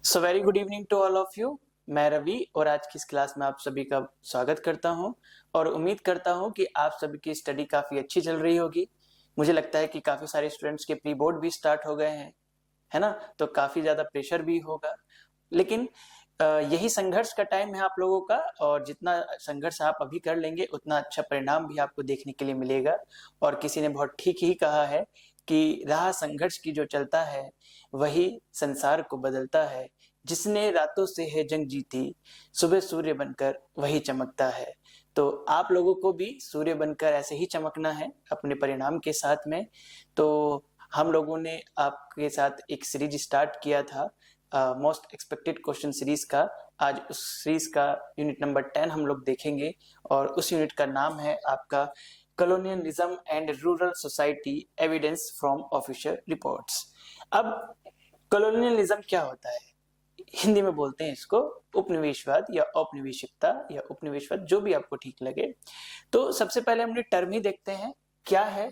So very good evening to all of you. मैं रवि और आज की इस क्लास में आप सभी का स्वागत करता हूं और उम्मीद करता हूं कि आप सभी की स्टडी काफी अच्छी चल रही होगी। मुझे लगता है कि काफी सारे स्टूडेंट्स के प्री बोर्ड भी स्टार्ट हो गए हैं, है ना? तो काफी ज्यादा प्रेशर भी होगा, लेकिन यही संघर्ष का टाइम है आप लोगों का, और जितना संघर्ष आप अभी कर लेंगे उतना अच्छा परिणाम भी आपको देखने के लिए मिलेगा। और किसी ने बहुत ठीक ही कहा है कि राह संघर्ष की जो चलता है वही संसार को बदलता है। जिसने रातों से है जंग जीती, सुबह सूर्य बनकर वही चमकता है। तो आप लोगों को भी सूर्य बनकर ऐसे ही चमकना है अपने परिणाम के साथ में। तो हम लोगों ने आपके साथ एक सीरीज स्टार्ट किया था, मोस्ट एक्सपेक्टेड क्वेश्चन सीरीज का। आज उस सीरीज का यूनिट नंबर 10 हम लोग देखेंगे और उस यूनिट का नाम है आपका colonialism and rural society evidence from official reports. अब कॉलोनियलिज्म क्या होता है? हिंदी में बोलते हैं इसको उपनिवेशवाद या औपनिवेशिकता या उपनिवेशवाद, जो भी आपको ठीक लगे। तो सबसे पहले हमने टर्म ही देखते हैं क्या है,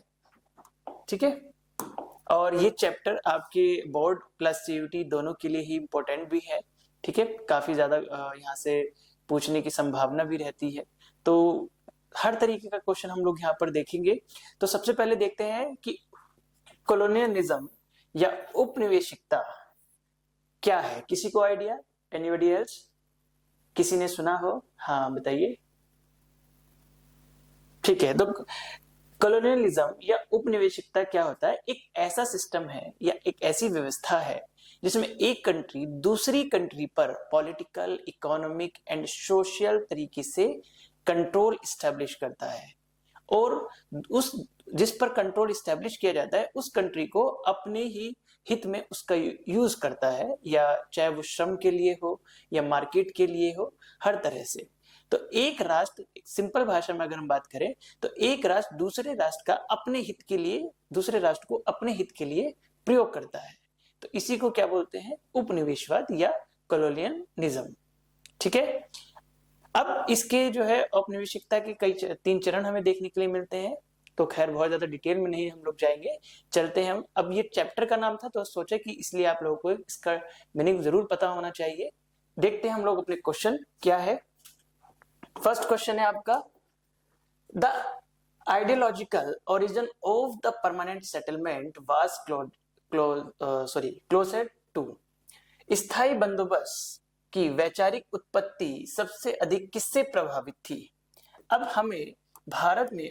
ठीक है। और ये चैप्टर आपके बोर्ड प्लस सीयूटी दोनों के लिए ही इम्पोर्टेंट भी है, ठीक है। काफी ज्यादा यहाँ से पूछने की संभावना भी रहती है, तो हर तरीके का क्वेश्चन हम लोग यहाँ पर देखेंगे। तो सबसे पहले देखते हैं कि कॉलोनियलिज्म या उपनिवेशिकता क्या है। किसी को आइडिया? Anybody else? किसी ने सुना हो? हाँ बताइए। ठीक है, तो कॉलोनियलिज्म या उपनिवेशिकता क्या होता है? एक ऐसा सिस्टम है या एक ऐसी व्यवस्था है जिसमें एक कंट्री दूसरी कंट्री पर पॉलिटिकल, इकोनॉमिक एंड सोशल तरीके से कंट्रोल स्टैब्लिश करता है, और उस जिस पर कंट्रोल स्टैब्लिश किया जाता है उस कंट्री को अपने ही हित में उसका यूज करता है, या चाहे वो श्रम के लिए हो या मार्केट के लिए हो, हर तरह से। तो एक राष्ट्र, सिंपल भाषा में अगर हम बात करें तो एक राष्ट्र दूसरे राष्ट्र का अपने हित के लिए, दूसरे राष्ट्र को अपने हित के लिए प्रयोग करता है। तो इसी को क्या बोलते हैं? उपनिवेशवाद या कॉलोनियलिज्म, ठीक है। अब इसके जो है औपनिवेशिकता के कई 3 चरण हमें देखने के लिए मिलते हैं। तो खैर बहुत ज्यादा डिटेल में नहीं हम लोग जाएंगे, चलते हैं हम। अब ये चैप्टर का नाम था तो सोचा कि इसलिए आप लोगों को इसका मीनिंग जरूर पता होना चाहिए। देखते हैं हम लोग अपने क्वेश्चन क्या है। फर्स्ट क्वेश्चन है आपका, the ideological origin of the permanent settlement was closed to. स्थायी बंदोबस्त की वैचारिक उत्पत्ति सबसे अधिक किससे प्रभावित थी? अब हमें भारत में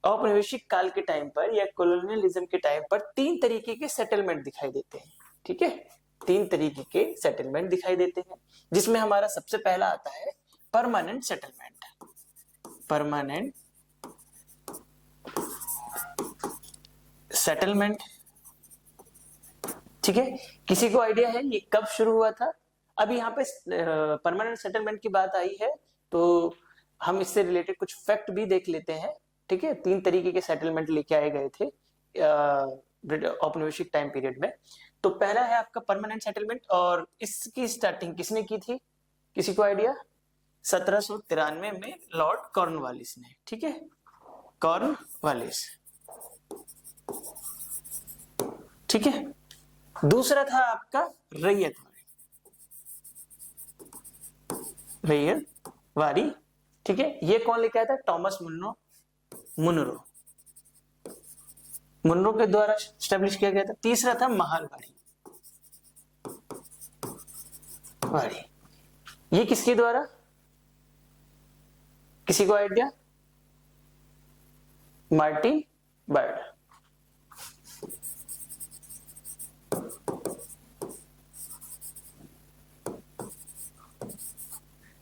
औपनिवेशिक काल के टाइम पर या कॉलोनियलिज्म के टाइम पर 3 तरीके के सेटलमेंट दिखाई देते हैं, ठीक है। 3 तरीके के सेटलमेंट दिखाई देते हैं, जिसमें हमारा सबसे पहला आता है परमानेंट सेटलमेंट। परमानेंट सेटलमेंट, ठीक है। किसी को आइडिया है ये कब शुरू हुआ था? अब यहाँ पे परमानेंट सेटलमेंट की बात आई है तो हम इससे रिलेटेड कुछ फैक्ट भी देख लेते हैं, ठीक है। 3 तरीके के सेटलमेंट लेके आए गए थे औपनिवेशिक टाइम पीरियड में। तो पहला है आपका परमानेंट सेटलमेंट, और इसकी स्टार्टिंग किसने की थी? किसी को आइडिया? 1793 में लॉर्ड कॉर्नवालिस ने, ठीक है। कॉर्नवालिस, ठीक है। दूसरा था आपका रैयतवाड़ी, ठीक है। ये कौन लेके आया था? टॉमस मुनरो के द्वारा स्टैब्लिश किया गया था। तीसरा था महलवाड़ी। ये किसके द्वारा? किसी को आइडिया? मार्टिन बर्ड,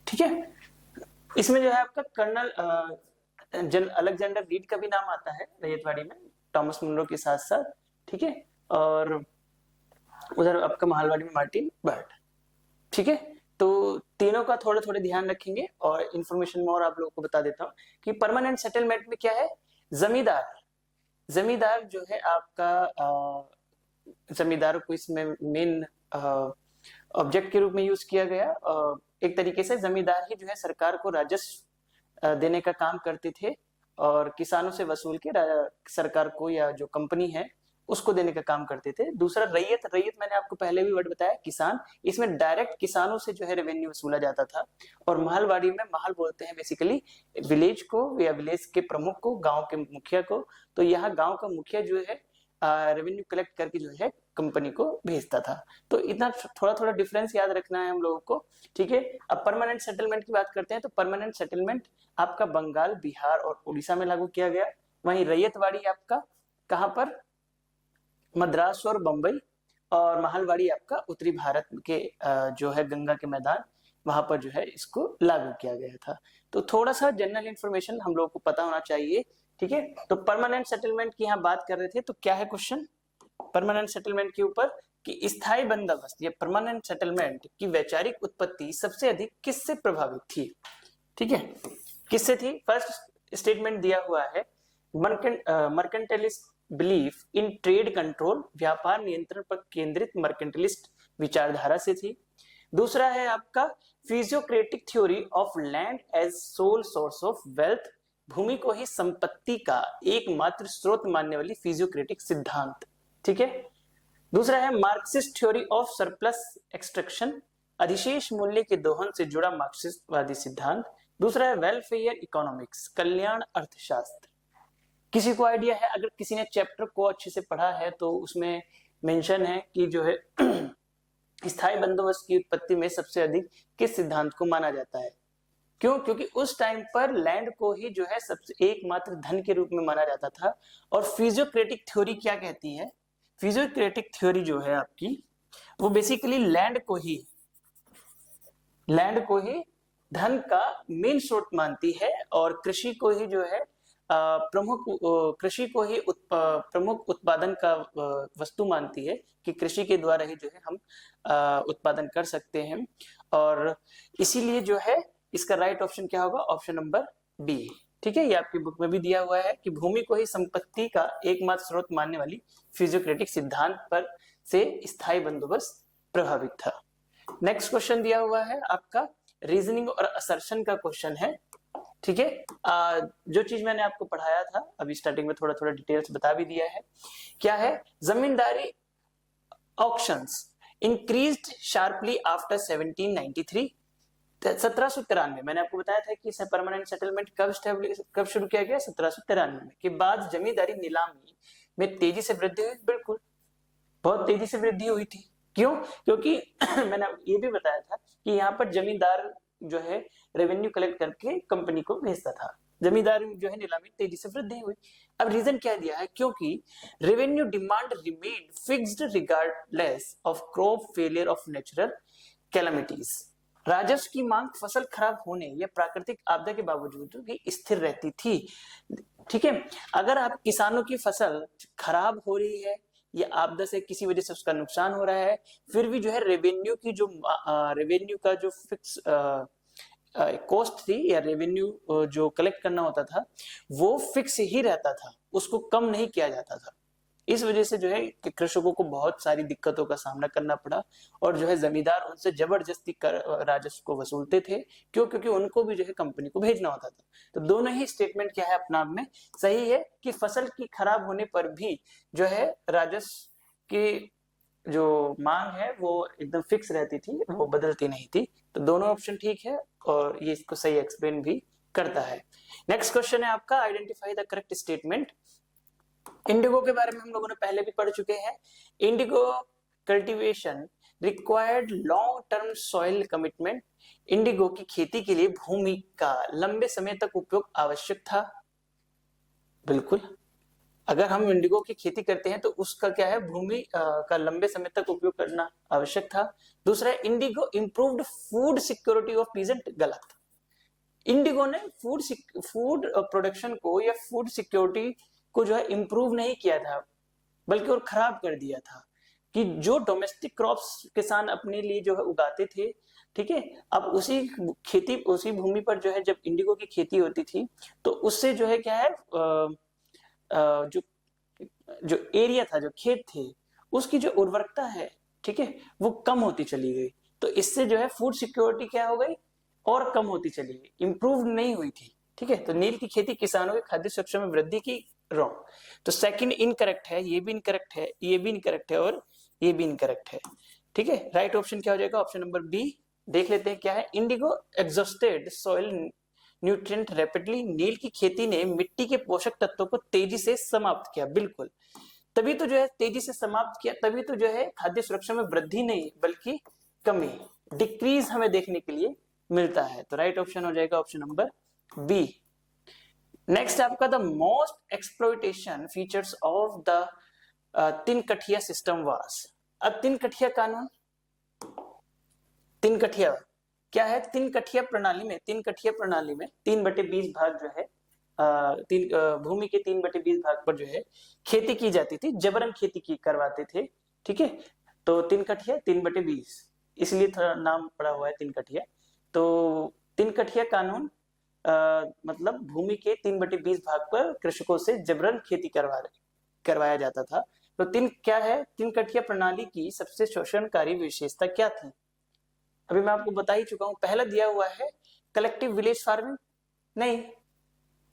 ठीक है। इसमें जो है आपका कर्नल अलेक्जेंडर रीड का भी नाम आता है रैयतवाड़ी में, टॉमस मुनरो के साथ साथ, ठीक है। और उधर आपका महलवाड़ी में मार्टिन बर्ड, ठीक है। तो तीनों का थोड़े थोड़े ध्यान रखेंगे, और इंफॉर्मेशन में और आप लोगों को बता देता हूं कि परमानेंट सेटलमेंट में क्या है। जमींदार जो है आपका, जमींदार को इसमें मेन ऑब्जेक्ट के रूप में यूज किया गया। एक तरीके से जमींदार ही जो है सरकार को राजस्व देने का काम करते थे, और किसानों से वसूल के सरकार को या जो कंपनी है उसको देने का काम करते थे। दूसरा रैयत, रैयत मैंने आपको पहले भी वर्ड बताया, किसान, इसमें डायरेक्ट किसानों से जो है रेवेन्यू वसूला जाता था। और महलवाड़ी में, महल बोलते हैं बेसिकली विलेज को या विलेज के प्रमुख को, गांव के मुखिया को। तो यहाँ गांव का मुखिया जो है रेवेन्यू कलेक्ट करके जो है कंपनी को भेजता था। तो इतना थोड़ा थोड़ा डिफरेंस याद रखना है हम लोगों को, ठीक है। अब परमानेंट सेटलमेंट की बात करते हैं। तो परमानेंट सेटलमेंट आपका बंगाल, बिहार और उड़ीसा में लागू किया गया। वहीं रैयतवाड़ी आपका कहाँ पर, मद्रास और बंबई। और महलवाड़ी आपका उत्तरी भारत के जो है गंगा के मैदान, वहां पर जो है इसको लागू किया गया था। तो थोड़ा सा जनरल इंफॉर्मेशन हम लोगों को पता होना चाहिए, ठीक है। तो परमानेंट सेटलमेंट की यहाँ बात कर रहे थे, तो क्या है क्वेश्चन परमानेंट सेटलमेंट के ऊपर कि स्थायी बंदोबस्त या परमानेंट सेटलमेंट की वैचारिक उत्पत्ति सबसे अधिक किससे प्रभावित थी, ठीक है, किससे थी। फर्स्ट स्टेटमेंट दिया हुआ है मर्केंटाइलिस्ट बिलीफ इन ट्रेड कंट्रोल, व्यापार नियंत्रण पर केंद्रित मर्केंटाइलिस्ट विचारधारा से थी। दूसरा है आपका physiocratic theory of land as sole source of wealth, भूमि को ही संपत्ति का एकमात्र स्रोत मानने वाली फिजियोक्रेटिक सिद्धांत, ठीक है। दूसरा है Marxist theory of surplus extraction, अधिशेष मूल्य के दोहन से जुड़ा मार्क्सिस्टवादी सिद्धांत। दूसरा है वेलफेयर इकोनॉमिक्स, कल्याण अर्थशास्त्र। किसी को आइडिया है, अगर किसी ने चैप्टर को अच्छे से पढ़ा है तो उसमें मेंशन है कि जो है स्थायी बंदोबस्त की उत्पत्ति में सबसे अधिक किस सिद्धांत को माना जाता है। क्यों? क्योंकि उस टाइम पर लैंड को ही जो है सबसे एकमात्र धन के रूप में माना जाता था। और फिजियोक्रेटिक थ्योरी क्या कहती है, फिजियोक्रेटिक थ्योरी जो है आपकी, वो बेसिकली लैंड को ही धन का मेन स्रोत मानती है और कृषि को ही जो है कृषि को ही प्रमुख उत्पादन का वस्तु मानती है कि कृषि के द्वारा ही जो है हम उत्पादन कर सकते हैं। और इसीलिए जो है इसका राइट ऑप्शन क्या होगा, ऑप्शन नंबर बी, ठीक है। ये आपकी बुक में भी दिया हुआ है कि भूमि को ही संपत्ति का एकमात्र स्रोत मानने वाली फिजियोक्रेटिक सिद्धांत पर से स्थायी बंदोबस्त प्रभावित था। नेक्स्ट क्वेश्चन दिया हुआ है आपका रीजनिंग और असर्शन का क्वेश्चन है, ठीक है। जो चीज मैंने आपको पढ़ाया था अभी स्टार्टिंग में थोड़ा थोड़ा डिटेल्स बता भी दिया है। क्या है, जमींदारी ऑक्शंस इंक्रीज्ड शार्पली आफ्टर 1793। 1793 मैंने आपको बताया था कि परमानेंट सेटलमेंट कब शुरू किया गया, 1793 के बाद जमींदारी नीलामी में तेजी से वृद्धि हुई। बिल्कुल, बहुत तेजी से वृद्धि हुई थी। क्यों? क्योंकि मैंने ये भी बताया था कि यहाँ पर जमींदार जो है रेवेन्यू कलेक्ट करके कंपनी को भेजता था। जमींदार जो है नीलामी तेजी से वृद्धि हुई। अब रीजन क्या दिया है, क्योंकि revenue demand remain fixed regardless of crop failure of natural calamities. राजस्व की मांग फसल खराब होने या प्राकृतिक आपदा के बावजूद भी स्थिर रहती थी, ठीक है। अगर आप किसानों की फसल खराब हो रही है या आपदा से किसी वजह से उसका नुकसान हो रहा है, फिर भी जो है रेवेन्यू का जो फिक्स कॉस्ट थी या रेवेन्यू जो कलेक्ट करना होता था वो फिक्स ही रहता था, उसको कम नहीं किया जाता था। इस वजह से जो है कि कृषकों को बहुत सारी दिक्कतों का सामना करना पड़ा और जो है जमींदार उनसे जबरदस्ती कर राजस्व को वसूलते थे। क्यों? क्योंकि उनको भी जो है कंपनी को भेजना होता था। तो दोनों ही स्टेटमेंट क्या है अपना आप में सही है कि फसल की खराब होने पर भी जो है राजस्व की जो मांग है वो एकदम फिक्स रहती थी, वो बदलती नहीं थी। तो दोनों ऑप्शन ठीक है और ये इसको सही एक्सप्लेन भी करता है। नेक्स्ट क्वेश्चन है आपका identify the correct statement. Indigo के बारे में हम लोगों ने पहले भी पढ़ चुके हैं। Indigo cultivation required long term soil commitment. Indigo की खेती के लिए भूमि का लंबे समय तक उपयोग आवश्यक था। बिल्कुल, अगर हम इंडिगो की खेती करते हैं तो उसका क्या है, भूमि का लंबे समय तक उपयोग करना आवश्यक था। दूसरा, Indigo improved food security of peasant. गलत, इंडिगो ने फूड प्रोडक्शन को या फूड सिक्योरिटी को जो है इंप्रूव नहीं किया था बल्कि और खराब कर दिया था। कि जो डोमेस्टिक क्रॉप्स किसान अपने लिए जो है उगाते थे, ठीक है, अब उसी भूमि पर जो है जब इंडिगो की खेती होती थी तो उससे जो है क्या है जो एरिया था, जो खेत थे, उसकी जो उर्वरकता है, ठीक है, वो कम होती चली गई। तो इससे जो है फूड सिक्योरिटी क्या हो गई, और कम होती चली गई, इंप्रूव नहीं हुई थी, ठीक है। तो नील की खेती किसानों के खाद्य सुरक्षा में वृद्धि की रॉन्ग। तो सेकंड इनकरेक्ट है, ये भी इनकरेक्ट है, ये भी इनकरेक्ट है और ये भी इनकरेक्ट है। ठीक है, राइट ऑप्शन क्या हो जाएगा? Option number B. देख लेते हैं क्या है। Indigo exhausted soil nutrient rapidly. नील की खेती ने मिट्टी के पोषक तत्वों को तेजी से समाप्त किया। बिल्कुल, तभी तो जो है तेजी से समाप्त किया, तभी तो जो है खाद्य सुरक्षा में वृद्धि नहीं बल्कि कमी, डिक्रीज हमें देखने के लिए मिलता है। तो राइट ऑप्शन हो जाएगा ऑप्शन नंबर बी। नेक्स्ट आपका the most exploitation features of the तीन कठिया सिस्टम वास। अब तीन कठिया कानून, तीन कठिया क्या है? तीन कठिया प्रणाली में, तीन कठिया प्रणाली में 3/20 भाग जो है भूमि के 3/20 भाग पर जो है खेती की जाती थी, जबरन खेती की करवाते थे। ठीक है, तो तीन कठिया 3/20, इसलिए थोड़ा नाम पड़ा हुआ है तीन कठिया। तो तीन कठिया कानून मतलब भूमि के 3/20 भाग पर कृषकों से जबरन खेती करवाया जाता था। तो तीन क्या है? तीन कठिया प्रणाली की सबसे शोषणकारी विशेषता क्या थी? अभी मैं आपको बता ही चुका हूं। पहला दिया हुआ है कलेक्टिव विलेज फार्मिंग, नहीं।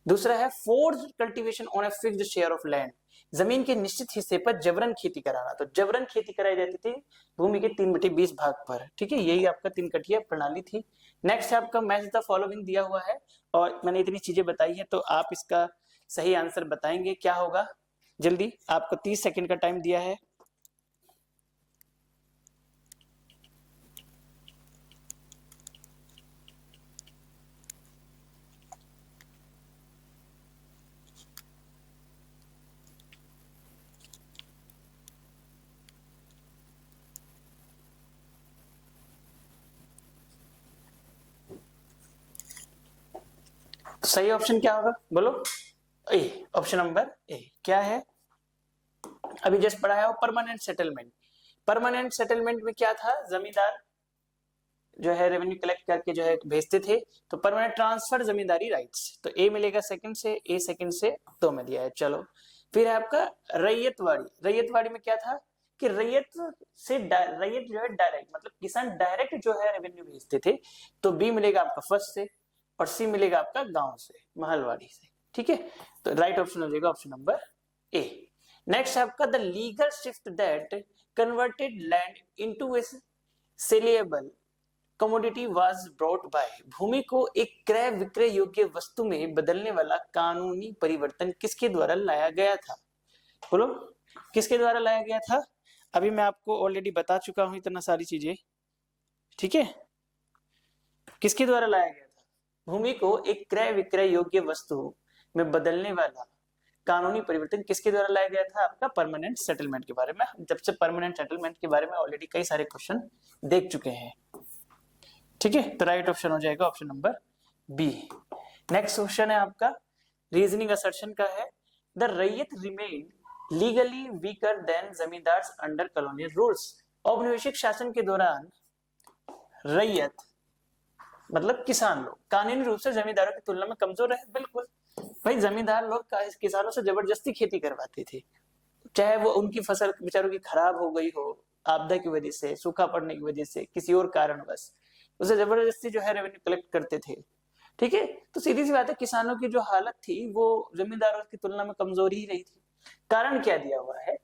दूसरा है forced cultivation on a fixed share of land, जमीन के निश्चित हिस्से पर जबरन खेती कराना। तो जबरन खेती कराई जाती थी भूमि के 3/20 भाग पर। ठीक है, यही आपका तीन कठिया प्रणाली थी। नेक्स्ट है आपका मैच द फॉलोइंग दिया हुआ है, और मैंने इतनी चीजें बताई है तो आप इसका सही आंसर बताएंगे क्या होगा। जल्दी, आपको 30 सेकंड का टाइम दिया है। सही ऑप्शन क्या होगा बोलो? ए, ऑप्शन नंबर ए। क्या है? अभी जस्ट पढ़ा है वो परमानेंट सेटलमेंट। परमानेंट सेटलमेंट में क्या था? जमींदार जो है रेवेन्यू कलेक्ट करके जो है भेजते थे। तो परमानेंट ट्रांसफर जमींदारी राइट्स, तो ए मिलेगा सेकंड से, ए सेकंड से दो में दिया है। चलो, फिर है आपका रैयतवाड़ी। रैयतवाड़ी में क्या था कि रैयत जो है डायरेक्ट, मतलब किसान डायरेक्ट जो है रेवेन्यू भेजते थे। तो बी मिलेगा आपका फर्स्ट से, और सी मिलेगा आपका गांव से, महलवाड़ी से। ठीक है, तो राइट ऑप्शन हो जाएगा ऑप्शन नंबर ए। नेक्स्ट आपका the legal shift that converted land into a saleable commodity was brought by. भूमि को एक क्रय विक्रय योग्य वस्तु में बदलने वाला कानूनी परिवर्तन किसके द्वारा लाया गया था? बोलो, किसके द्वारा लाया गया था? अभी मैं आपको ऑलरेडी बता चुका हूं इतना सारी चीजें। ठीक है, किसके द्वारा लाया गया था? भूमि को एक क्रय विक्रय योग्य वस्तु में बदलने वाला कानूनी परिवर्तन किसके द्वारा लाया गया था? आपका परमानेंट सेटलमेंट के बारे में। जब से परमानेंट सेटलमेंट के बारे में ऑलरेडी कई सारे क्वेश्चन देख चुके हैं। ठीक है, तो राइट ऑप्शन हो जाएगा option number B. Next question है आपका रीजनिंग असर्शन का है। The ryot remain legally weaker than zamindars under colonial rules. औपनिवेशिक शासन के दौरान रैयत मतलब किसान लोग कानूनी रूप से जमींदारों की तुलना में कमजोर है। बिल्कुल भाई, जमींदार लोग किसानों से जबरदस्ती खेती करवाते थे, चाहे वो उनकी फसल बेचारों की खराब हो गई हो आपदा की वजह से, सूखा पड़ने की वजह से, किसी और कारणवश, उसे जबरदस्ती जो है रेवेन्यू कलेक्ट करते थे। ठीक है, तो सीधी सी बात है किसानों की जो हालत थी वो जमींदारों की तुलना में कमजोर ही रही थी। कारण क्या दिया हुआ है?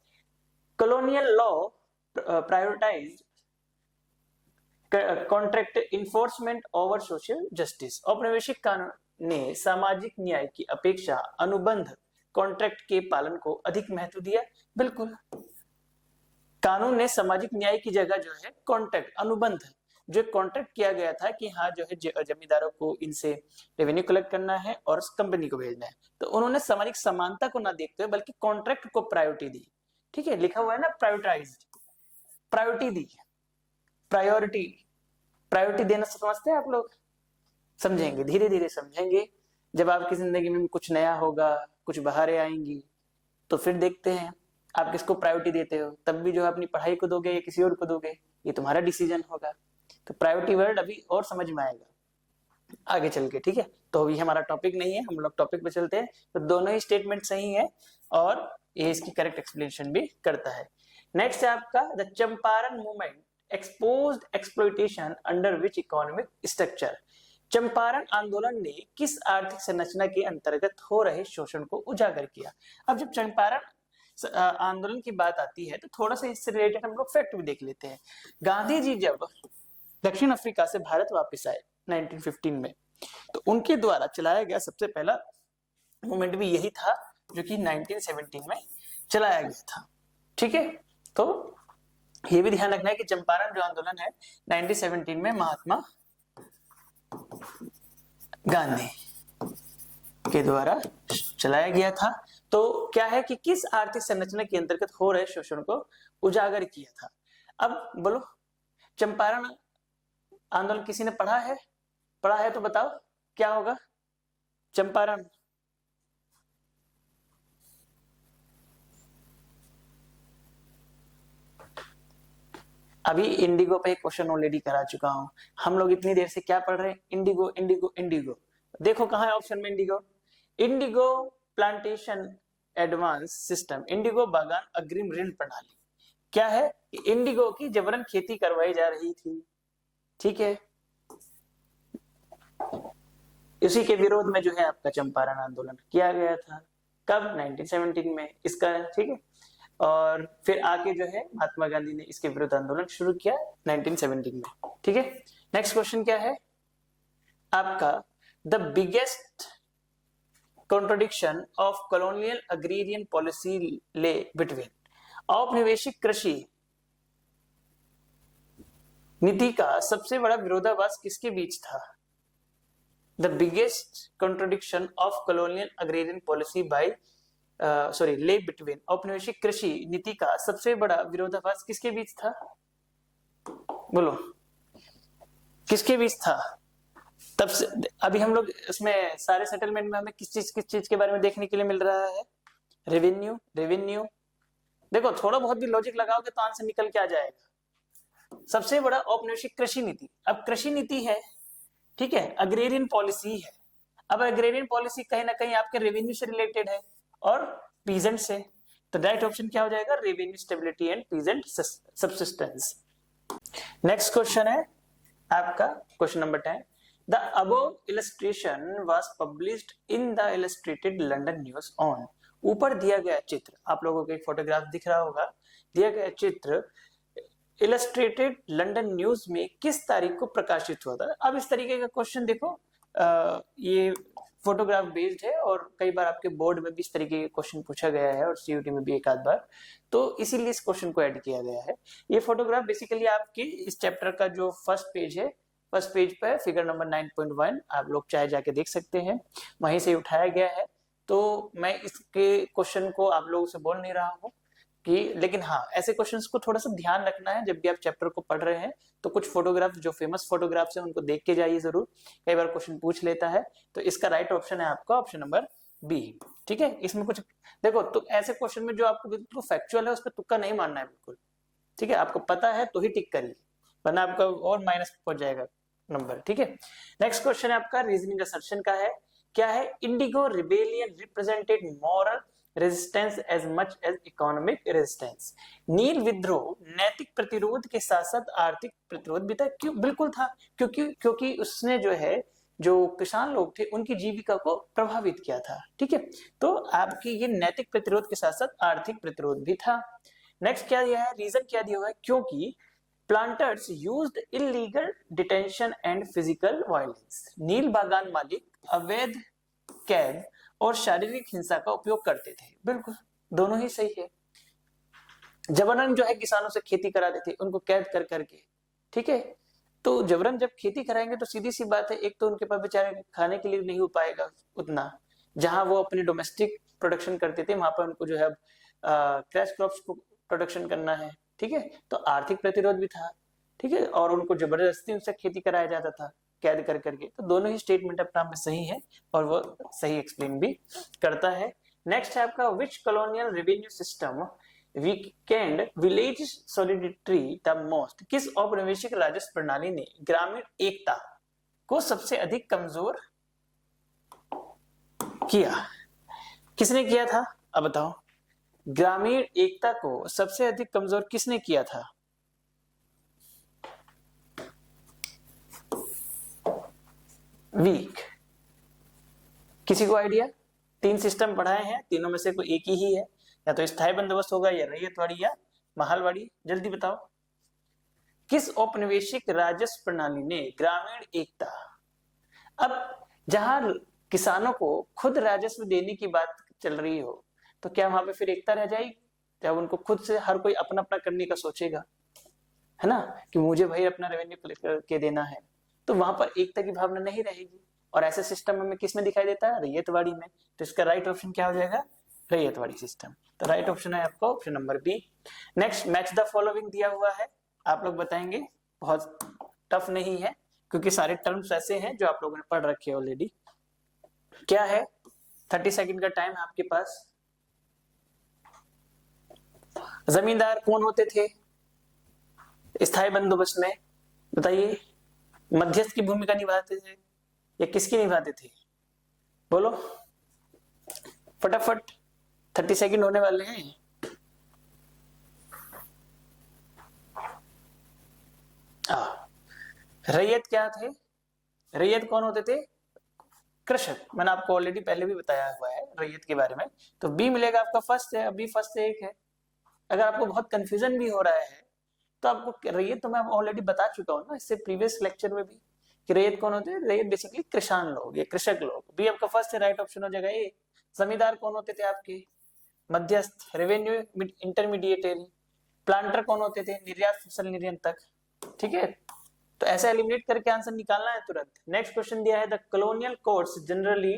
Colonial law prioritise contract enforcement over social justice. औपनिवेशिक कानून ने सामाजिक न्याय की अपेक्षा अनुबंध कॉन्ट्रैक्ट के पालन को अधिक महत्व दिया। बिल्कुल, कानून ने सामाजिक न्याय की जगह जो है कॉन्ट्रैक्ट, अनुबंध, जो कॉन्ट्रैक्ट किया गया था कि हाँ जो है जमींदारों को इनसे रेवेन्यू कलेक्ट करना है और कंपनी को भेजना है, तो उन्होंने सामाजिक समानता को ना देखते हुए बल्कि कॉन्ट्रैक्ट को प्रायोरिटी दी। ठीक है, लिखा हुआ है ना प्रायोरिटाइज, प्रायोरिटी दी, प्रायोरिटी, प्रायोरिटी देना समझते हैं आप लोग? समझेंगे, धीरे धीरे समझेंगे। जब आपकी जिंदगी में कुछ नया होगा, कुछ बहारें आएंगी, तो फिर देखते हैं आप किसको प्रायोरिटी देते हो। तब भी जो है अपनी पढ़ाई को दोगे या किसी और को दोगे, ये तुम्हारा डिसीजन होगा। तो प्रायोरिटी वर्ड अभी और समझ में आएगा आगे चल के। ठीक है, तो अभी हमारा टॉपिक नहीं है, हम लोग टॉपिक पे चलते हैं। तो दोनों ही स्टेटमेंट सही है और ये इसकी करेक्ट एक्सप्लेनेशन भी करता है। नेक्स्ट है आपका the Champaran movement exposed exploitation under which economic structure. Champaran आंदोलन ने किस आर्थिक संरचना के अंतर्गत हो रहे शोषण को उजागर किया? अब जब चंपारण आंदोलन की बात आती है तो थोड़ा सा इससे रिलेटेड हम लोग फैक्ट भी देख लेते हैं। गांधी जी जब दक्षिण अफ्रीका से भारत वापस आए 1915 में, तो उनके द्वारा चलाया गया सबसे पहला मूवमेंट भी यही था जो कि 1917 में चलाया गया था। ठीक है, तो ये भी ध्यान रखना है कि चंपारण जो आंदोलन है 1917 में महात्मा गांधी के द्वारा चलाया गया था। तो क्या है कि किस आर्थिक संरचना के अंतर्गत हो रहे शोषण को उजागर किया था? अब बोलो, चंपारण आंदोलन किसी ने पढ़ा है? पढ़ा है तो बताओ क्या होगा चंपारण? अभी इंडिगो पे एक क्वेश्चन ऑलरेडी करा चुका हूं। हम लोग इतनी देर से क्या पढ़ रहे हैं? Indigo Indigo Indigo. देखो कहां है ऑप्शन में Indigo. Indigo plantation advance system, Indigo बागान अग्रिम ऋण प्रणाली। क्या है? इंडिगो की जबरन खेती करवाई जा रही थी। ठीक है, इसी के विरोध में जो है आपका चंपारण आंदोलन किया गया था। कब? 1917 में इसका। ठीक है, और फिर आके जो है महात्मा गांधी ने इसके विरुद्ध आंदोलन शुरू किया 1917 में। ठीक है, नेक्स्ट क्वेश्चन क्या है आपका? The biggest contradiction of colonial agrarian policy ले बिटवीन, औपनिवेशिक कृषि नीति का सबसे बड़ा विरोधाभास किसके बीच था? The biggest contradiction of colonial agrarian policy bye ले बिटवीन, औपनिवेशिक कृषि नीति का सबसे बड़ा विरोधाभास किसके बीच था? बोलो किसके बीच था? तब से अभी हम लोग इसमें सारे सेटलमेंट में हमें किस चीज के बारे में देखने के लिए मिल रहा है? रेवेन्यू। रेवेन्यू देखो, थोड़ा बहुत भी लॉजिक लगाओगे तो आंसर निकल के आ जाएगा। सबसे बड़ा औपनिवेशिक कृषि नीति। अब कृषि नीति है, ठीक है, अग्रेरियन पॉलिसी है। अब अग्रेरियन पॉलिसी कहीं ना कहीं आपके रेवेन्यू से रिलेटेड है और पीजेंट से, तो राइट ऑप्शन क्या हो जाएगा? Revenue stability and peasant subsistence. Next question है आपका question number 10। The above illustration was published in the illustrated London news on. ऊपर दिया गया चित्र, आप लोगों को एक फोटोग्राफ दिख रहा होगा, दिया गया चित्र इलस्ट्रेटेड लंदन न्यूज में किस तारीख को प्रकाशित हुआ था? अब इस तरीके का क्वेश्चन देखो, ये फोटोग्राफ बेस्ड है और कई बार आपके बोर्ड में भी इस तरीके के क्वेश्चन पूछा गया है और सीयूटी में भी एक आध बार, तो इसीलिए इस क्वेश्चन को ऐड किया गया है। ये फोटोग्राफ बेसिकली आपके इस चैप्टर का जो फर्स्ट पेज है, फर्स्ट पेज पर फिगर नंबर 9.1 आप लोग चाहे जाके देख सकते हैं, वहीं से उठाया गया है। तो मैं इसके क्वेश्चन को आप लोगों से बोल नहीं रहा हूँ कि, लेकिन हाँ ऐसे क्वेश्चंस को थोड़ा सा ध्यान रखना है जब भी आप चैप्टर को पढ़ रहे हैं। तो कुछ फोटोग्राफ जो फेमस फोटोग्राफ्स हैं उनको देख के जाइए जरूर, कई बार क्वेश्चन पूछ लेता है। तो इसका राइट ऑप्शन है आपका ऑप्शन नंबर बी। ठीक है, इसमें कुछ देखो, तो ऐसे क्वेश्चन में जो आपको बिल्कुल फैक्चुअल है उस पर तुक्का नहीं मारना है बिल्कुल। ठीक है, आपको पता है तो ही टिक करिए, वरना आपका और माइनस पहुंच जाएगा नंबर। ठीक है, नेक्स्ट क्वेश्चन है आपका रीजनिंग असर्शन का है। क्या है? Indigo rebellion represented moral resistance as much as economic resistance. नील विद्रोह नैतिक प्रतिरोध के साथ साथ आर्थिक प्रतिरोध भी था। क्यों? बिल्कुल था, क्योंकि उसने जो है, जो किसान लोग थे उनकी जीविका को प्रभावित किया था। ठीक है, तो आपकी ये नैतिक प्रतिरोध के साथ साथ आर्थिक प्रतिरोध भी था। नेक्स्ट क्या दिया है? रीजन क्या दिया हुआ है? क्योंकि planters used illegal detention and physical violence. नील बागान मालिक अवैध कैद और शारीरिक हिंसा का उपयोग करते थे। बिल्कुल, दोनों ही सही है। जबरन जो है किसानों से खेती कराते थे, उनको कैद कर करके। ठीक है, तो जबरन जब खेती कराएंगे तो सीधी सी बात है, एक तो उनके पास बेचारे खाने के लिए नहीं हो पाएगा उतना, जहां वो अपनी डोमेस्टिक प्रोडक्शन करते थे वहां पर उनको जो है क्रैश क्रॉप्स को प्रोडक्शन करना है। ठीक है, तो आर्थिक प्रतिरोध भी था। ठीक है, और उनको जबरदस्ती उनसे खेती कराया जाता था कैद कर करके। तो दोनों ही स्टेटमेंट अपने आप में सही है और वो सही एक्सप्लेन भी करता है। नेक्स्ट है आपका which colonial revenue system weakened village solidarity the most. किस औपनिवेशिक राजस्व प्रणाली ने ग्रामीण एकता को सबसे अधिक कमजोर किया? किसने किया था? अब बताओ, ग्रामीण एकता को सबसे अधिक कमजोर किसने किया था? वीक। किसी को आइडिया? 3 सिस्टम पढ़ाए हैं, तीनों में से कोई एक ही है, या तो स्थायी बंदोबस्त होगा, या रैयतवाड़ी, या महालवाड़ी। जल्दी बताओ, किस औपनिवेशिक राजस्व प्रणाली ने ग्रामीण एकता, अब जहां किसानों को खुद राजस्व देने की बात चल रही हो, तो क्या वहां पे फिर एकता रह जाएगी? जब उनको खुद से हर कोई अपना अपना करने का सोचेगा, है ना, कि मुझे भाई अपना रेवेन्यू कलेक्ट करके देना है, तो वहां पर एकता की भावना नहीं रहेगी। और ऐसे सिस्टम हमें किस में दिखाई देता है? रैयतवाड़ी में। तो इसका राइट ऑप्शन क्या हो जाएगा? रैयतवाड़ी सिस्टम। तो राइट ऑप्शन है आपका option number B. Next, match the following दिया हुआ है, आप लोग बताएंगे, बहुत टफ नहीं है क्योंकि सारे टर्म्स ऐसे हैं जो आप लोगों ने पढ़ रखे हैं ऑलरेडी। क्या है? 30 सेकंड का टाइम है आपके पास। जमींदार कौन होते थे स्थायी बंदोबस्त में? बताइए, मध्यस्थ की भूमिका निभाते थे या किसकी निभाते थे? बोलो फटाफट, 30 सेकंड होने वाले हैं। रैयत क्या थे? रैयत कौन होते थे? कृषक। मैंने आपको ऑलरेडी पहले भी बताया हुआ है रैयत के बारे में। तो बी मिलेगा आपका फर्स्ट है, अभी फर्स्ट से एक है। अगर आपको बहुत कंफ्यूजन भी हो रहा है तो आपको रैयत तो मैं ऑलरेडी बता चुका हूँ ना इससे प्रीवियस लेक्चर में भी, कि रैयत कौन होते हैं? रैयत बेसिकली किसान लोग या कृषक लोग। बी आपका फर्स्ट है, राइट ऑप्शन हो जाएगा ए। जमींदार कौन होते थे आपके? मध्यस्थ, रेवेन्यू इंटरमीडिएटरी। प्लांटर कौन होते थे? निर्यात फसल निर्यंतक। ठीक है, तो ऐसा एलिमिनेट करके आंसर निकालना है तुरंत। नेक्स्ट क्वेश्चन दिया है, the colonial courts generally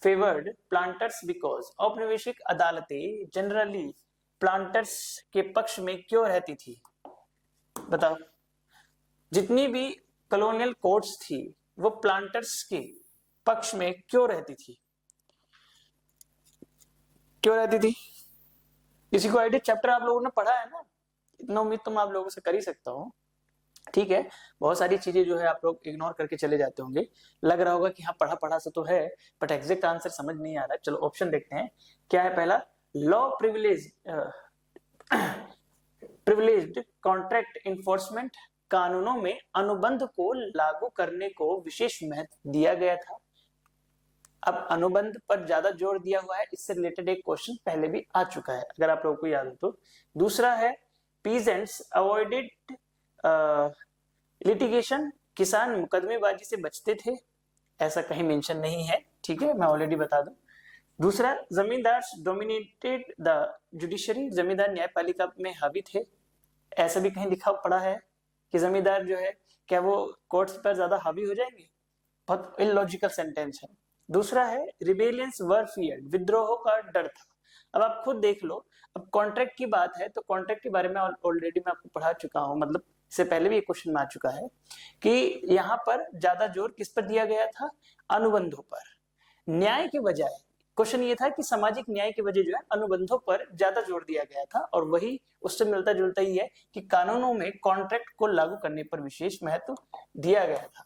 favoured planters because. औपनिवेशिक अदालतें जनरली प्लांटर्स के पक्ष में क्यों रहती थी? बताओ, जितनी भी कॉलोनियल कोर्ट्स थी वो प्लांटर्स के पक्ष में क्यों रहती थी? क्यों रहती थी? किसी को आइडिया? चैप्टर आप लोगों ने पढ़ा है ना, इतना उम्मीद तो मैं आप लोगों से कर ही सकता हूँ। ठीक है, बहुत सारी चीजें जो है आप लोग इग्नोर करके चले जाते होंगे, लग रहा होगा कि हाँ पढ़ा पढ़ा सा तो है, बट एग्जैक्ट आंसर समझ नहीं आ रहा। चलो ऑप्शन देखते हैं, क्या है पहला? लॉ प्रिविलेज्ड कॉन्ट्रैक्ट इन्फोर्समेंट, कानूनों में अनुबंध को लागू करने को विशेष महत्व दिया गया था। अब अनुबंध पर ज्यादा जोर दिया हुआ है, इससे रिलेटेड एक क्वेश्चन पहले भी आ चुका है अगर आप लोगों को याद हो तो। दूसरा है पीजेंट्स अवॉइडेड लिटिगेशन, किसान मुकदमेबाजी से बचते थे, ऐसा कहीं मेंशन नहीं है। ठीक है, मैं ऑलरेडी बता दूं। दूसरा, जमींदार डोमिनेटेड द जुडिशरी, जमींदार न्यायपालिका में हावी थे, ऐसा भी कहीं लिखा पड़ा है कि जमींदार जो है क्या वो कोर्ट्स पर ज्यादा हावी हो जाएंगे? बहुत इलॉजिकल सेंटेंस है। दूसरा है रिबेलियंस वर फियर्ड, विद्रोह का डर था। अब आप खुद देख लो, अब कॉन्ट्रैक्ट की बात है तो कॉन्ट्रैक्ट के बारे में ऑलरेडी मैं आपको पढ़ा चुका हूं, मतलब इससे पहले भी एक क्वेश्चन आ चुका है कि यहाँ पर ज्यादा जोर किस पर दिया गया था? अनुबंधों पर, न्याय के बजाय। क्वेश्चन ये था कि सामाजिक न्याय के वजह जो है अनुबंधों पर ज्यादा जोर दिया गया था, और वही उससे मिलता जुलता ही है कि कानूनों में कॉन्ट्रैक्ट को लागू करने पर विशेष महत्व दिया गया था।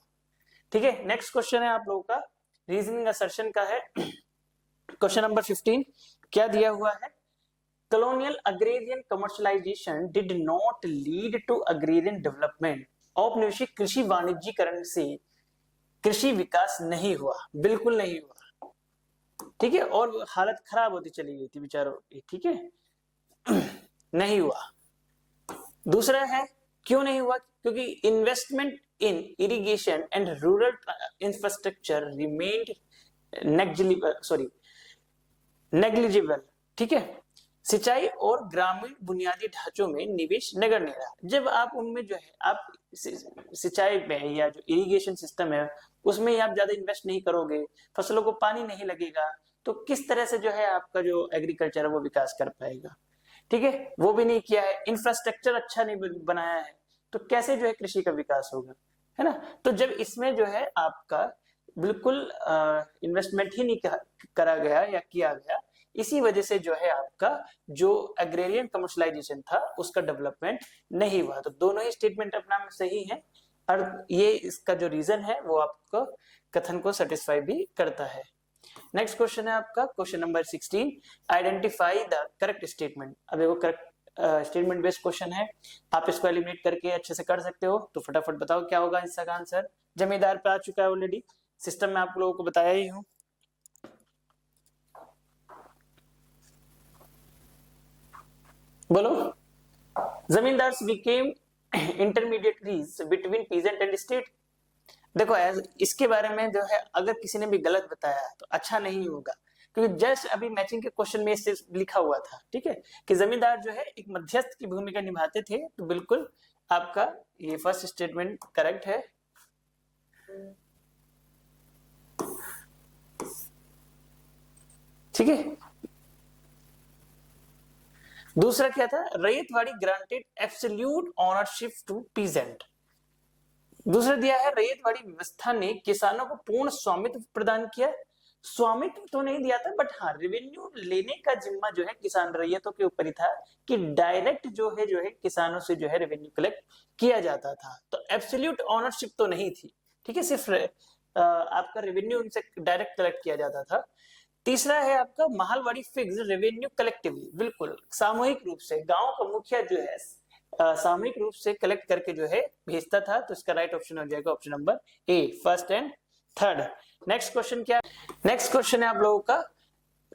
ठीक है, नेक्स्ट क्वेश्चन है आप लोगों का रीजनिंग असर्शन का है, क्वेश्चन नंबर 15। क्या दिया हुआ है? colonial agrarian commercialization did not lead to agrarian development। औपनिवेशिक कृषि वाणिज्यीकरण से कृषि विकास नहीं हुआ, बिल्कुल नहीं हुआ। ठीक है, और हालत खराब होती चली गई थी बेचारों की। ठीक है, नहीं हुआ। दूसरा है क्यों नहीं हुआ? क्योंकि investment in irrigation and rural infrastructure remained negligible. ठीक है, सिंचाई और ग्रामीण बुनियादी ढांचों में निवेश नगण्य रहा। जब आप उनमें जो है आप सिंचाई में या जो इरिगेशन सिस्टम है उसमें आप ज्यादा इन्वेस्ट नहीं करोगे, फसलों को पानी नहीं लगेगा, तो किस तरह से जो है आपका जो एग्रीकल्चर है वो विकास कर पाएगा? ठीक है, वो भी नहीं किया है। इंफ्रास्ट्रक्चर अच्छा नहीं बनाया है, तो कैसे जो है कृषि का विकास होगा? है ना। तो जब इसमें जो है आपका बिल्कुल इन्वेस्टमेंट ही नहीं करा गया या किया गया, इसी वजह से जो है आपका जो एग्रेरियन कमर्शलाइजेशन था उसका डेवलपमेंट नहीं हुआ। तो दोनों ही स्टेटमेंट अपना में सही है, और ये इसका जो रीजन है वो आपको कथन को सेटिस्फाई भी करता है। नेक्स्ट क्वेश्चन है आपका question number 16, identify the correct statement. अब देखो करेक्ट स्टेटमेंट बेस्ड क्वेश्चन है, आप इसको एलिमिनेट करके अच्छे से कर सकते हो, तो फटाफट बताओ क्या होगा इसका आंसर। जमींदार पे आ चुका है ऑलरेडी, सिस्टम में आप लोगों को बताया ही हूं। बोलो। Zamindars became intermediaries between peasant and state. देखो इसके बारे में जो है अगर किसी ने भी गलत बताया तो अच्छा नहीं होगा, क्योंकि जस्ट अभी मैचिंग के क्वेश्चन में इससे लिखा हुआ था, ठीक है, कि जमींदार जो है एक मध्यस्थ की भूमिका निभाते थे। तो बिल्कुल आपका ये फर्स्ट स्टेटमेंट करेक्ट है। ठीक है, दूसरा क्या था, Ryotwari granted absolute ownership to peasant. दूसरा दिया है रैयतवाड़ी व्यवस्था ने किसानों को पूर्ण स्वामित्व प्रदान किया। स्वामित्व तो नहीं दिया था, बट हाँ रेवेन्यू लेने का जिम्मा जो है किसान रैयतों के ऊपर ही था, कि डायरेक्ट जो है किसानों से जो है रेवेन्यू कलेक्ट किया जाता था। तो एब्सोल्यूट ऑनरशिप तो नहीं थी, ठीक है, सिर्फ आपका रेवेन्यू उनसे डायरेक्ट कलेक्ट किया जाता था। तीसरा है आपका माहलवाड़ी फिक्स रेवेन्यू कलेक्टिवली, बिल्कुल सामूहिक रूप से गांव का मुखिया जो है सामूहिक रूप से कलेक्ट करके जो है भेजता था। तो इसका राइट ऑप्शन हो जाएगा option number A, first and third. Next question क्या, नेक्स्ट क्वेश्चन है आप लोगों का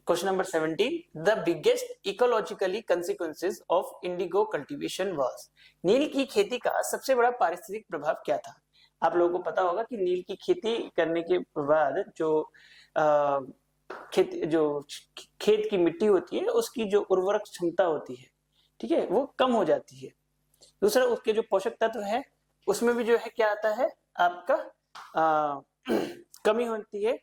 question number 17, the biggest ecologically consequences of indigo cultivation was. नील की खेती का सबसे बड़ा पारिस्थितिक प्रभाव क्या था। आप लोगों को पता होगा कि नील की खेती करने के बाद जो खेत की मिट्टी होती है उसकी जो उर्वरक क्षमता होती है, ठीक है, वो कम हो जाती है। दूसरा उसके जो पोषक तत्व है उसमें भी जो है क्या आता है आपका कमी होती है,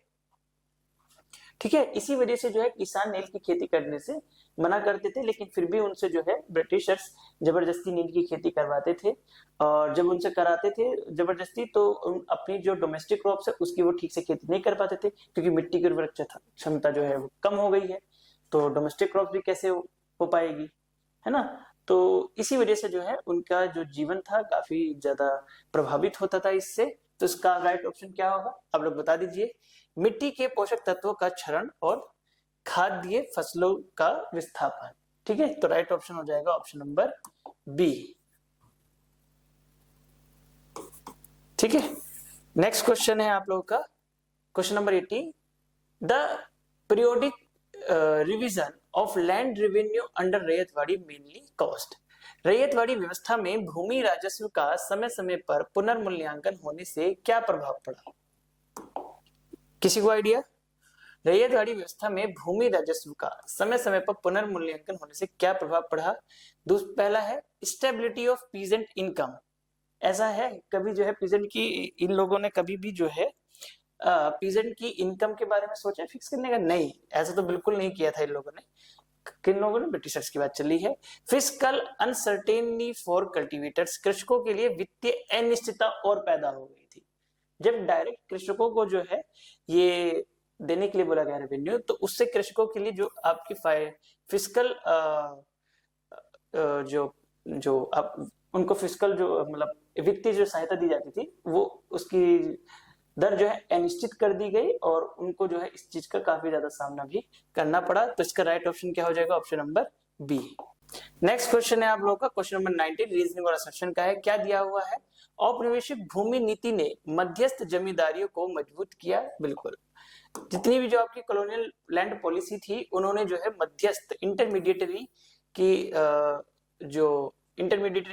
ठीक है। इसी वजह से जो है किसान नील की खेती करने से मना करते थे, लेकिन फिर भी उनसे जो है ब्रिटिशर्स जबरदस्ती नील की खेती करवाते थे। और जब उनसे कराते थे जबरदस्ती तो अपनी जो डोमेस्टिक क्रॉप्स है उसकी वो ठीक से खेती नहीं कर पाते थे, क्योंकि मिट्टी की उर्वरक क्षमता जो है वो कम हो गई है। तो डोमेस्टिक क्रॉप भी कैसे हो पाएगी, है ना। तो इसी वजह से जो है उनका जो जीवन था काफी ज्यादा प्रभावित होता था इससे। तो इसका राइट ऑप्शन क्या होगा, आप लोग बता दीजिए। मिट्टी के पोषक तत्वों का क्षरण और खाद्य फसलों का विस्थापन, ठीक है। तो राइट ऑप्शन हो जाएगा ऑप्शन नंबर बी, ठीक है। नेक्स्ट क्वेश्चन है आप लोगों का question number 18, the periodic revision of land revenue under ryotwari mainly cost. Ryotwari व्यवस्था में भूमि राजस्व का समय समय पर पुनर्मूल्यांकन होने से क्या प्रभाव पड़ा, किसी को आइडिया। रैयतवाड़ी व्यवस्था में भूमि राजस्व का समय समय पर पुनर्मूल्यांकन होने से क्या प्रभाव पड़ा। पहला है स्टेबिलिटी ऑफ पीजेंट इनकम। ऐसा है कभी जो है पीजेंट की इन लोगों ने कभी भी जो है पीजेंट की इनकम के बारे में सोचा फिक्स करने का, नहीं, ऐसा तो बिल्कुल नहीं किया था इन लोगों ने। किन लोगों ने, ब्रिटिशर्स की बात चली है। फिस्कल अनसर्टेनिटी फॉर कल्टीवेटर्स, कृषकों के लिए वित्तीय अनिश्चितता और पैदा हो गई थी। जब डायरेक्ट कृषकों को जो है ये देने के लिए बोला गया रेवेन्यू, तो उससे कृषकों के लिए जो आपकी फिस्कल जो आप उनको फिस्कल जो मतलब वित्तीय जो सहायता दी जाती थी वो उसकी दर जो है अनिश्चित कर दी गई, और उनको जो है इस चीज का काफी ज्यादा सामना भी करना पड़ा। तो इसका राइट ऑप्शन क्या हो जाएगा, option number B. Next question है आप लोगों का क्वेश्चन नंबर 19, रीजनिंग और असर्शन का है। क्या दिया हुआ है, औपनिवेशिक भूमि नीति ने मध्यस्थ जमींदारियों को मजबूत किया। बिल्कुल, जितनी भी जो आपकी कॉलोनियल लैंड पॉलिसी थी उन्होंने जो है मध्यस्थ इंटरमीडिएटरी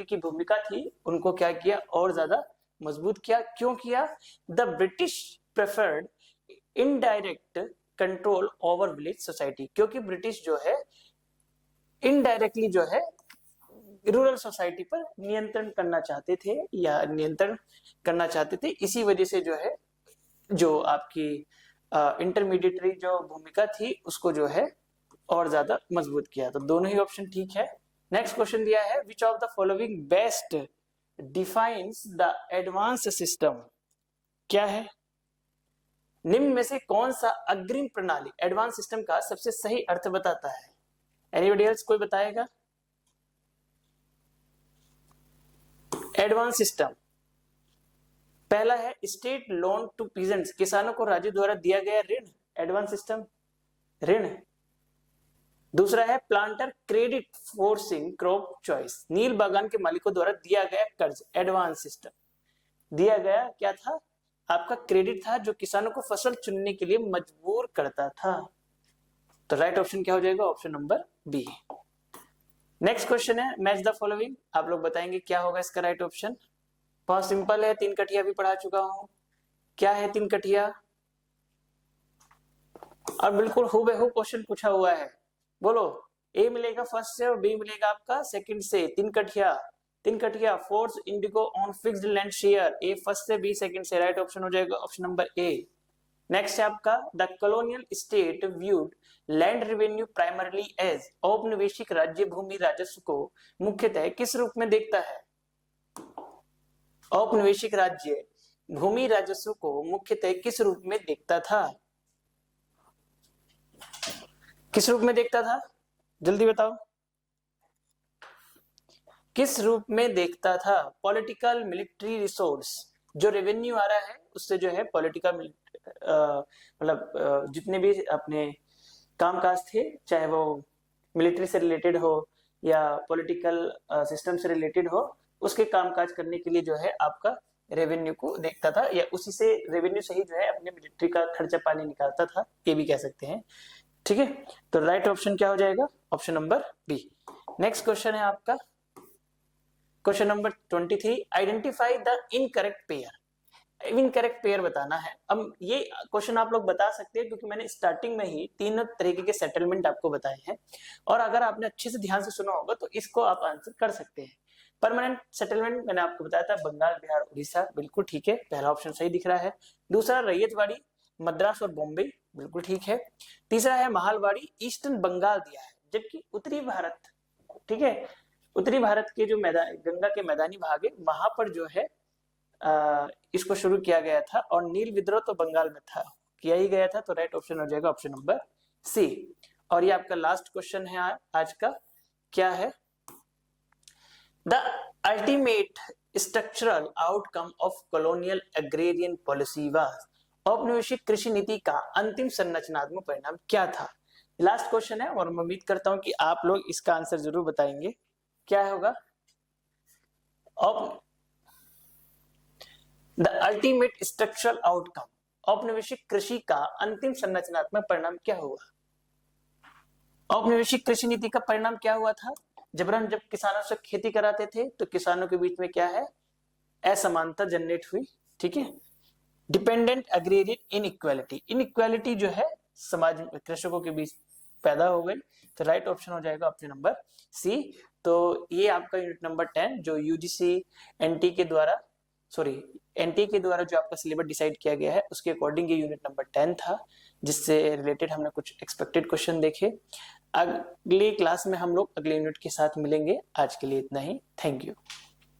की भूमिका थी उनको क्या किया और ज्यादा मजबूत किया। क्यों किया, the British preferred indirect control over village society, क्योंकि ब्रिटिश जो है इनडायरेक्टली जो है रूरल सोसाइटी पर नियंत्रण करना चाहते थे। इसी वजह से जो है जो आपकी इंटरमीडिएटरी जो भूमिका थी उसको जो है और ज्यादा मजबूत किया। तो दोनों ही ऑप्शन ठीक है। नेक्स्ट क्वेश्चन दिया है, which of the following best defines the advance system. क्या है, निम्न में से कौन सा अग्रिम प्रणाली एडवांस सिस्टम का सबसे सही अर्थ बताता है। एनीबॉडी एल्स, कोई बताएगा। एडवांस सिस्टम पहला है स्टेट लोन टू पीजेंट्स, किसानों को राज्य द्वारा दिया गया ऋण, एडवांस सिस्टम ऋण। दूसरा है planter credit forcing crop choice, नील बागान के मालिकों द्वारा दिया गया कर्ज, एडवांस सिस्टम। दिया गया क्या था, आपका क्रेडिट था जो किसानों को फसल चुनने के लिए मजबूर करता था। तो राइट ऑप्शन क्या हो जाएगा? Option number B. Next question है मैच द फॉलोइंग। आप लोग बताएंगे क्या होगा इसका राइट ऑप्शन। बहुत सिंपल है, तीन कठिया भी पढ़ा चुका हूं। क्या है तीन कठिया? और बिल्कुल हूबहू क्वेश्चन पूछा हुआ है। बोलो, ए मिलेगा फर्स्ट से और बी मिलेगा आपका सेकंड से। तीन कठिया force indigo on fixed land share. A first से, बी सेकंड से। राइट ऑप्शन हो जाएगा ऑप्शन नंबर ए। नेक्स्ट है आपका the colonial state viewed land revenue primarily as. औपनिवेशिक राज्य भूमि राजस्व को मुख्यतः किस रूप में देखता है? औपनिवेशिक राज्य भूमि राजस्व को मुख्यतः किस रूप में देखता था? किस रूप में देखता था? जल्दी बताओ, किस रूप में देखता था? पॉलिटिकल मिलिट्री रिसोर्स, जो रेवेन्यू आ रहा है उससे जो है पॉलिटिकल मतलब जितने भी अपने कामकाज थे, चाहे वो मिलिट्री से रिलेटेड हो या पॉलिटिकल सिस्टम से रिलेटेड हो, उसके कामकाज करने के लिए जो है आपका रेवेन्यू को देखता था, या उसी से रेवेन्यू से ही जो है अपने मिलिट्री का खर्चा पानी निकालता था, ये भी कह सकते हैं। ठीक है, तो राइट ऑप्शन क्या हो जाएगा? Option number B. Next question है आपका question number 23। Identify the incorrect pair. Incorrect pair बताना है। अब ये क्वेश्चन आप लोग बता सकते हैं क्योंकि मैंने स्टार्टिंग में ही तीनों तरीके के सेटलमेंट आपको बताए हैं, और अगर आपने अच्छे से ध्यान से सुना होगा तो इसको आप आंसर कर सकते हैं। परमानेंट सेटलमेंट मैंने आपको बताया था बंगाल, बिहार, उड़ीसा, बिल्कुल ठीक है, पहला ऑप्शन सही दिख रहा है। दूसरा रैयतवाड़ी, मद्रास और बॉम्बे, बिल्कुल ठीक है। तीसरा है महालवाड़ी, ईस्टर्न बंगाल दिया है, जबकि उत्तरी भारत, ठीक है, उत्तरी भारत के जो मैदान, गंगा के मैदानी भाग है, वहां पर जो है इसको शुरू किया गया था, और नील विद्रोह तो बंगाल में था, किया ही गया था। तो राइट ऑप्शन हो जाएगा ऑप्शन नंबर सी। और ये आपका लास्ट क्वेश्चन है आज का। क्या है? The ultimate structural outcome of colonial agrarian policy was. औपनिवेशिक कृषि नीति का अंतिम संरचनात्मक परिणाम क्या था? लास्ट क्वेश्चन है और मैं उम्मीद करता हूं कि आप लोग इसका आंसर जरूर बताएंगे। क्या होगा? द अल्टीमेट स्ट्रक्चरल आउटकम, औपनिवेशिक कृषि का अंतिम संरचनात्मक परिणाम क्या हुआ? औपनिवेशिक कृषि नीति का परिणाम क्या हुआ था? जब किसानों से खेती कराते थे तो किसानों के बीच में क्या है? असमानता जनरेट हुई। ठीक है, डिपेंडेंट एग्रेरियन इनइक्वालिटी, इनइक्वालिटी जो है समाज में कृषकों के बीच पैदा हो गई। तो राइट ऑप्शन हो जाएगा ऑप्शन नंबर सी। तो ये आपका यूनिट नंबर 10 जो यूजीसी एनटीए के द्वारा जो आपका सिलेबस डिसाइड किया गया है उसके अकॉर्डिंग ये यूनिट नंबर 10 था, जिससे रिलेटेड हमने कुछ एक्सपेक्टेड क्वेश्चन देखे। अगली क्लास में हम लोग अगले यूनिट के साथ मिलेंगे। आज के लिए इतना ही। Thank you.